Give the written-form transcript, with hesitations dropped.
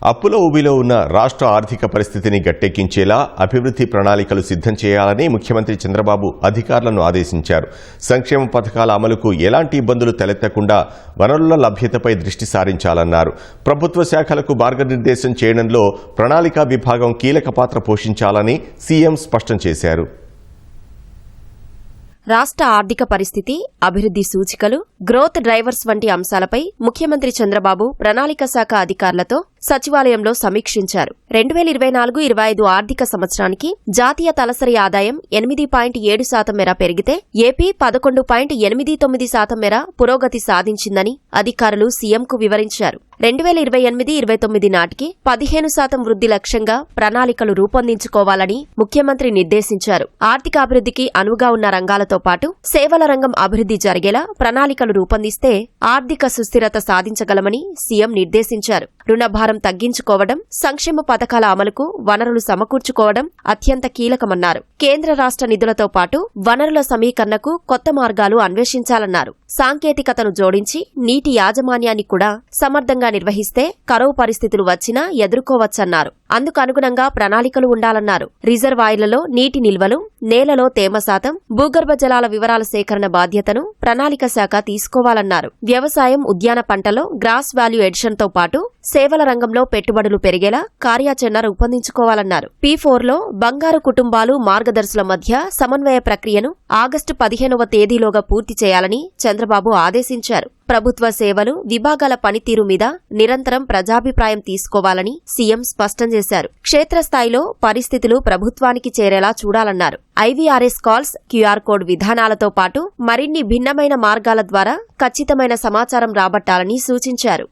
అప్పుల ఊబిలో ఉన్న రాష్ట్ర ఆర్థిక పరిస్థితిని గట్టెక్కించేలా అభివృద్ధి ప్రణాళికలు సిద్ధం చేయాలని ముఖ్యమంత్రి చంద్రబాబు అధికారులను ఆదేశించారు. సంక్షేమ పథకాల అమలుకు ఎలాంటి ఇబ్బందులు తలెత్తకుండా వనరుల లభ్యతపై దృష్టి సారించాలన్నారు. ప్రభుత్వ శాఖలకు మార్గనిర్దేశం చేయడంలో ప్రణాళికా విభాగం కీలక పాత్ర పోషించాలని సీఎం స్పష్టం చేశారు. రాష్ట్ర ఆర్థిక పరిస్థితి, అభివృద్ధి సూచికలు, గ్రోత్ డ్రైవర్స్ వంటి అంశాలపై ముఖ్యమంత్రి చంద్రబాబు ప్రణాళిక శాఖ అధికారులతో సచివాలయంలో సమీక్షించారు. 2024-25 ఆర్థిక సంవత్సరానికి జాతీయ తలసరి ఆదాయం 8.7% మేర పెరిగితే ఏపీ 11.89% మేర పురోగతి సాధించిందని అధికారులు సీఎంకు వివరించారు. 2028-29 నాటికి 15% వృద్ధి లక్ష్యంగా ప్రణాళికలు రూపొందించుకోవాలని ముఖ్యమంత్రి నిర్దేశించారు. ఆర్థికాభివృద్ధికి అనువుగా ఉన్న రంగాలతో పాటు సేవల రంగం అభివృద్ధి జరిగేలా ప్రణాళికలు రూపొందిస్తే ఆర్థిక సుస్థిరత సాధించగలమని సీఎం నిర్దేశించారు. రుణభారం తగ్గించుకోవడం, సంక్షేమ పథకాల అమలుకు వనరులు సమకూర్చుకోవడం అత్యంత కీలకమన్నారు. కేంద్ర రాష్ట్ర నిధులతో పాటు వనరుల సమీకరణకు కొత్త మార్గాలు అన్వేషించాలన్నారు. సాంకేతికతను జోడించి నీటి యాజమాన్యాన్ని కూడా సమర్థంగా నిర్వహిస్తే కరువు పరిస్థితులు వచ్చినా ఎదుర్కోవచ్చన్నారు. అందుకు అనుగుణంగా ప్రణాళికలు ఉండాలన్నారు. రిజర్వాయర్లలో నీటి నిల్వలు, నేలలో తేమ శాతం, భూగర్భ జలాల వివరాల సేకరణ బాధ్యతను ప్రణాళిక శాఖ తీసుకోవాలన్నారు. వ్యవసాయం, ఉద్యాన పంటలో గ్రాస్ వాల్యూ ఎడిషన్తో పాటు సేవల రంగంలో పెట్టుబడులు పెరిగేలా కార్యాచరణ రూపొందించుకోవాలన్నారు. P4లో బంగారు కుటుంబాలు మార్గదర్శుల మధ్య సమన్వయ ప్రక్రియను ఆగస్టు 15వ తేదీలోగా పూర్తి చేయాలని చంద్రబాబు ఆదేశించారు. ప్రభుత్వ సేవలు, విభాగాల పనితీరు మీద నిరంతరం ప్రజాభిప్రాయం తీసుకోవాలని సీఎం స్పష్టం చేశారు. క్షేత్రస్థాయిలో పరిస్థితులు ప్రభుత్వానికి చేరేలా చూడాలన్నారు. ఐవీఆర్ఎస్ కాల్స్, క్యూఆర్ కోడ్ విధానాలతో పాటు మరిన్ని భిన్నమైన మార్గాల ద్వారా ఖచ్చితమైన సమాచారం రాబట్టాలని సూచించారు.